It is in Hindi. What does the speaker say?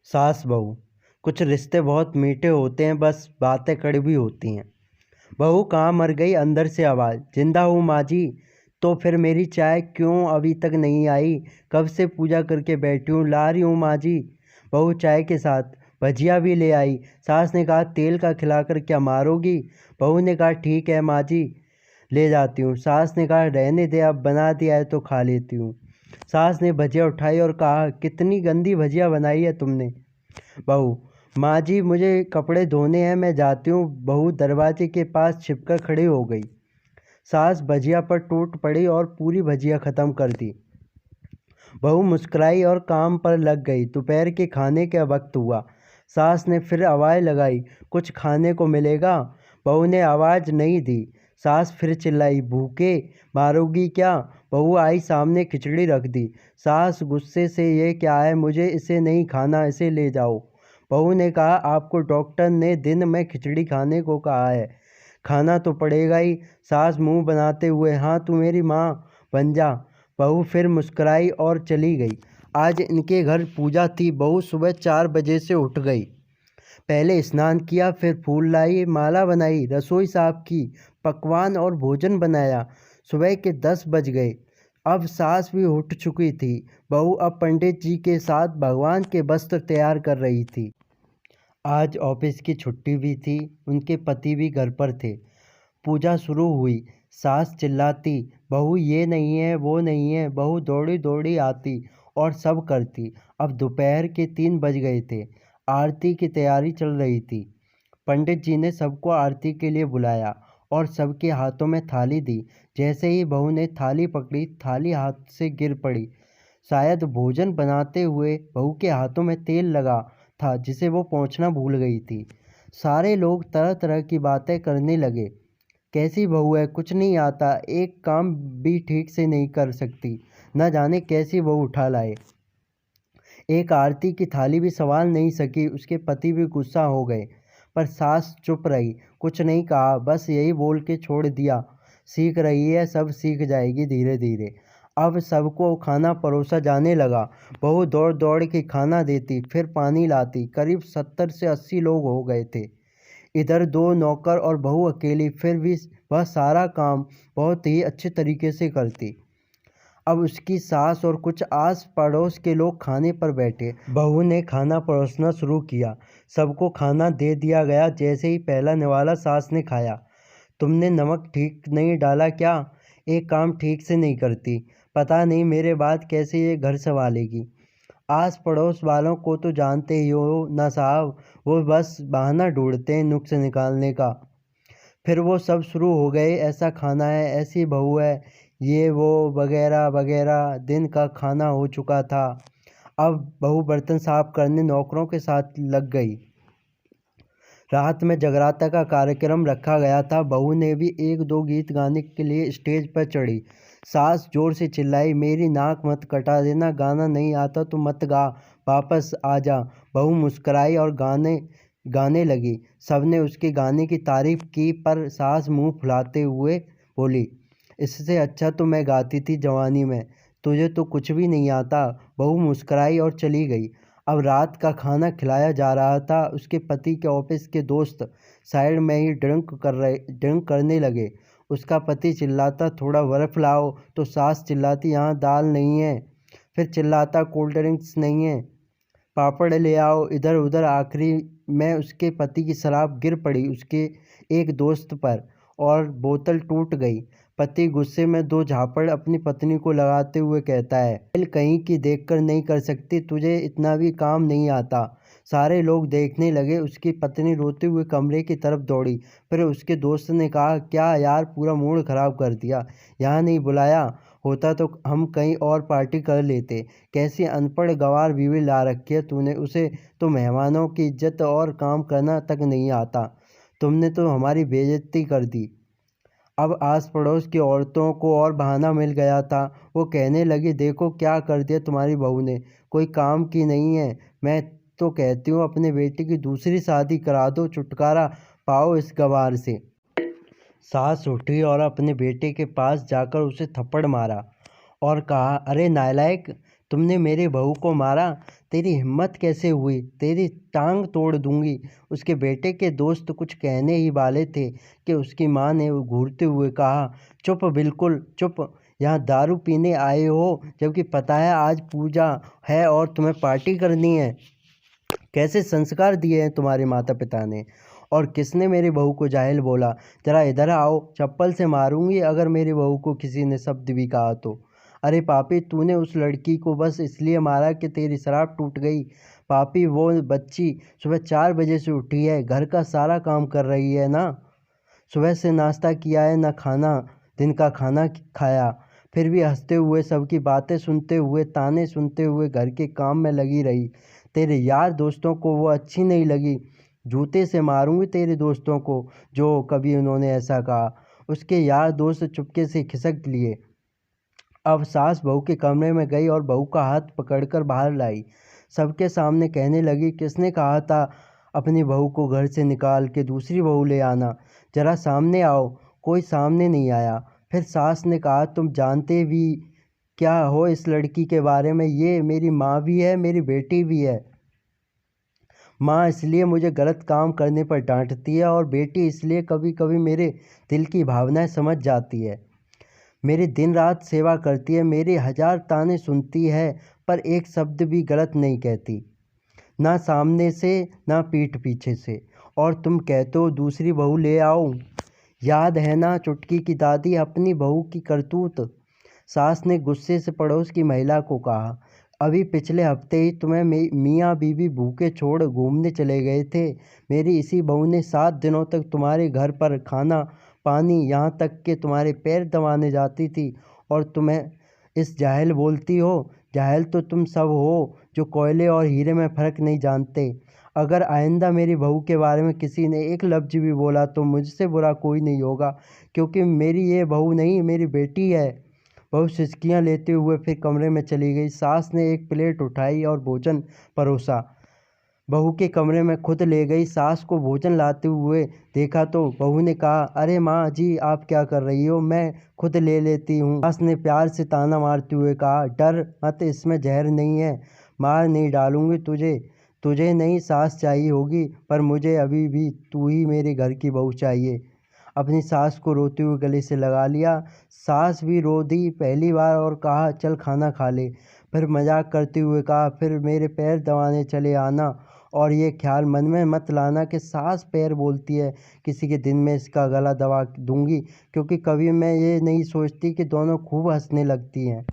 सास बहू। कुछ रिश्ते बहुत मीठे होते हैं, बस बातें कड़वी होती हैं। बहू कहाँ मर गई? अंदर से आवाज़। जिंदा हूँ माँ जी। तो फिर मेरी चाय क्यों अभी तक नहीं आई? कब से पूजा करके बैठी हूँ, ला रही हूँ माँ जी। बहू चाय के साथ भजिया भी ले आई। सास ने कहा तेल का खिलाकर क्या मारोगी? बहू ने कहा ठीक है माँ जी, ले जाती हूँ। सास ने कहा रहने दे, अब बना दिया है तो खा लेती हूँ। सास ने भजिया उठाई और कहा कितनी गंदी भजिया बनाई है तुमने। बहू, माँ जी मुझे कपड़े धोने हैं, मैं जाती हूँ। बहू दरवाजे के पास छिपकर खड़ी हो गई। सास भजिया पर टूट पड़ी और पूरी भजिया ख़त्म कर दी। बहू मुस्कुराई और काम पर लग गई। दोपहर के खाने का वक्त हुआ। सास ने फिर आवाज़ लगाई, कुछ खाने को मिलेगा? बहू ने आवाज़ नहीं दी। सास फिर चिल्लाई, भूखे मारोगी क्या? बहू आई, सामने खिचड़ी रख दी। सास गुस्से से, ये क्या है? मुझे इसे नहीं खाना, इसे ले जाओ। बहू ने कहा आपको डॉक्टर ने दिन में खिचड़ी खाने को कहा है, खाना तो पड़ेगा ही। सास मुंह बनाते हुए, हाँ तू मेरी माँ बन जा। बहू फिर मुस्कुराई और चली गई। आज इनके घर पूजा थी। बहू सुबह 4 बजे से उठ गई। पहले स्नान किया, फिर फूल लाई, माला बनाई, रसोई साफ की, पकवान और भोजन बनाया। सुबह के 10 बज गए। अब सास भी उठ चुकी थी। बहू अब पंडित जी के साथ भगवान के वस्त्र तैयार कर रही थी। आज ऑफिस की छुट्टी भी थी। उनके पति भी घर पर थे। पूजा शुरू हुई। सास चिल्लाती, बहू ये नहीं है, वो नहीं है। बहू दौड़ी दौड़ी आती और सब करती। अब दोपहर के 3 बज गए थे। आरती की तैयारी चल रही थी। पंडित जी ने सबको आरती के लिए बुलाया और सबके हाथों में थाली दी। जैसे ही बहू ने थाली पकड़ी, थाली हाथ से गिर पड़ी। शायद भोजन बनाते हुए बहू के हाथों में तेल लगा था, जिसे वो पोंछना भूल गई थी। सारे लोग तरह तरह की बातें करने लगे। कैसी बहू है, कुछ नहीं आता, एक काम भी ठीक से नहीं कर सकती, न जाने कैसी बहू उठा लाए। एक आरती की थाली भी संभाल नहीं सकी। उसके पति भी गुस्सा हो गए, पर सास चुप रही, कुछ नहीं कहा, बस यही बोल के छोड़ दिया, सीख रही है, सब सीख जाएगी धीरे धीरे। अब सबको खाना परोसा जाने लगा। बहू दौड़ दौड़ के खाना देती, फिर पानी लाती। करीब 70 से 80 लोग हो गए थे। इधर 2 नौकर और बहू अकेली, फिर भी वह सारा काम बहुत ही अच्छे तरीके से करती। अब उसकी सास और कुछ आस पड़ोस के लोग खाने पर बैठे। बहू ने खाना परोसना शुरू किया। सबको खाना दे दिया गया। जैसे ही पहला निवाला सास ने खाया, तुमने नमक ठीक नहीं डाला क्या? एक काम ठीक से नहीं करती, पता नहीं मेरे बाद कैसे ये घर संभालेगी। आस पड़ोस वालों को तो जानते ही हो ना साहब, वो बस बहाना ढूंढते हैं नुक्स निकालने का। फिर वो सब शुरू हो गए, ऐसा खाना है, ऐसी बहू है, ये वो वगैरह वगैरह। दिन का खाना हो चुका था। अब बहू बर्तन साफ करने नौकरों के साथ लग गई। रात में जगराता का कार्यक्रम रखा गया था। बहू ने भी 1-2 गीत गाने के लिए स्टेज पर चढ़ी। सास जोर से चिल्लाई, मेरी नाक मत कटा देना, गाना नहीं आता तो मत गा, वापस आ जा। बहू मुस्कुराई और गाने गाने लगी। सबने उसके गाने की तारीफ की, पर सास मुंह फुलाते हुए बोली, इससे अच्छा तो मैं गाती थी जवानी में, तुझे तो कुछ भी नहीं आता। बहू मुस्कुराई और चली गई। अब रात का खाना खिलाया जा रहा था। उसके पति के ऑफिस के दोस्त साइड में ही ड्रिंक करने लगे। उसका पति चिल्लाता, थोड़ा बर्फ़ लाओ, तो सास चिल्लाती, यहाँ दाल नहीं है। फिर चिल्लाता, कोल्ड ड्रिंक्स नहीं है, पापड़ ले आओ। इधर उधर आखिरी में उसके पति की शराब गिर पड़ी उसके एक दोस्त पर और बोतल टूट गई। पति गुस्से में 2 झापड़ अपनी पत्नी को लगाते हुए कहता है, दिल कहीं की देखकर नहीं कर सकती, तुझे इतना भी काम नहीं आता। सारे लोग देखने लगे। उसकी पत्नी रोते हुए कमरे की तरफ दौड़ी। फिर उसके दोस्त ने कहा, क्या यार, पूरा मूड खराब कर दिया, यहाँ नहीं बुलाया होता तो हम कहीं और पार्टी कर लेते। कैसी अनपढ़ गंवार बीवी ला रखी है तूने, उसे तो मेहमानों की इज्जत और काम करना तक नहीं आता। तुमने तो हमारी बेइज्जती कर दी। अब आस पड़ोस की औरतों को और बहाना मिल गया था। वो कहने लगी, देखो क्या कर दिया तुम्हारी बहू ने, कोई काम की नहीं है। मैं तो कहती हूँ अपने बेटे की दूसरी शादी करा दो, छुटकारा पाओ इस गंवार से। सास उठी और अपने बेटे के पास जाकर उसे थप्पड़ मारा और कहा, अरे नालायक, तुमने मेरे बहू को मारा, तेरी हिम्मत कैसे हुई, तेरी टांग तोड़ दूंगी। उसके बेटे के दोस्त कुछ कहने ही वाले थे कि उसकी माँ ने घूरते हुए कहा, चुप, बिल्कुल चुप। यहाँ दारू पीने आए हो जबकि पता है आज पूजा है और तुम्हें पार्टी करनी है। कैसे संस्कार दिए हैं तुम्हारे माता पिता ने। और किसने मेरी बहू को जाहिल बोला? जरा इधर आओ, चप्पल से मारूंगी अगर मेरी बहू को किसी ने शब्द भी कहा तो। अरे पापी, तूने उस लड़की को बस इसलिए मारा कि तेरी शराब टूट गई। पापी, वो बच्ची सुबह 4 बजे से उठी है, घर का सारा काम कर रही है ना। सुबह से नाश्ता किया है ना, दिन का खाना खाया, फिर भी हंसते हुए, सबकी बातें सुनते हुए, ताने सुनते हुए घर के काम में लगी रही। तेरे यार दोस्तों को वो अच्छी नहीं लगी। जूते से मारूंगी तेरे दोस्तों को जो कभी उन्होंने ऐसा कहा। उसके यार दोस्त चुपके से खिसक लिए। अब सास बहू के कमरे में गई और बहू का हाथ पकड़कर बाहर लाई। सबके सामने कहने लगी, किसने कहा था अपनी बहू को घर से निकाल के दूसरी बहू ले आना? जरा सामने आओ। कोई सामने नहीं आया। फिर सास ने कहा, तुम जानते भी क्या हो इस लड़की के बारे में? ये मेरी माँ भी है, मेरी बेटी भी है। माँ इसलिए मुझे गलत काम करने पर डांटती है और बेटी इसलिए कभी कभी मेरे दिल की भावनाएं समझ जाती है। मेरी दिन रात सेवा करती है, मेरे 1000 ताने सुनती है, पर एक शब्द भी गलत नहीं कहती, ना सामने से ना पीठ पीछे से। और तुम कहते हो दूसरी बहू ले आओ। याद है ना चुटकी की दादी, अपनी बहू की करतूत? सास ने गुस्से से पड़ोस की महिला को कहा, अभी पिछले हफ्ते ही तुम्हें मियाँ बीवी भूखे छोड़ घूमने चले गए थे। मेरी इसी बहू ने 7 दिनों तक तुम्हारे घर पर खाना पानी, यहाँ तक कि तुम्हारे पैर दबाने जाती थी, और तुम्हें इस जाहिल बोलती हो? जाहिल तो तुम सब हो जो कोयले और हीरे में फ़र्क नहीं जानते। अगर आइंदा मेरी बहू के बारे में किसी ने एक लफ्ज़ भी बोला तो मुझसे बुरा कोई नहीं होगा, क्योंकि मेरी ये बहू नहीं, मेरी बेटी है। बहू सिसकियाँ लेते हुए फिर कमरे में चली गई। सास ने एक प्लेट उठाई और भोजन परोसा, बहू के कमरे में खुद ले गई। सास को भोजन लाते हुए देखा तो बहू ने कहा, अरे माँ जी, आप क्या कर रही हो, मैं खुद ले लेती हूँ। सास ने प्यार से ताना मारते हुए कहा, डर मत, इसमें जहर नहीं है, मार नहीं डालूंगी तुझे। तुझे नहीं सास चाहिए होगी, पर मुझे अभी भी तू ही मेरे घर की बहू चाहिए। अपनी सास को रोते हुए गले से लगा लिया। सास भी रो दी पहली बार और कहा, चल खाना खा ले। फिर मजाक करते हुए कहा, फिर मेरे पैर दबाने चले आना, और ये ख्याल मन में मत लाना कि सास पैर बोलती है किसी के दिन में इसका गला दबा दूंगी, क्योंकि कभी मैं ये नहीं सोचती कि दोनों खूब हंसने लगती हैं।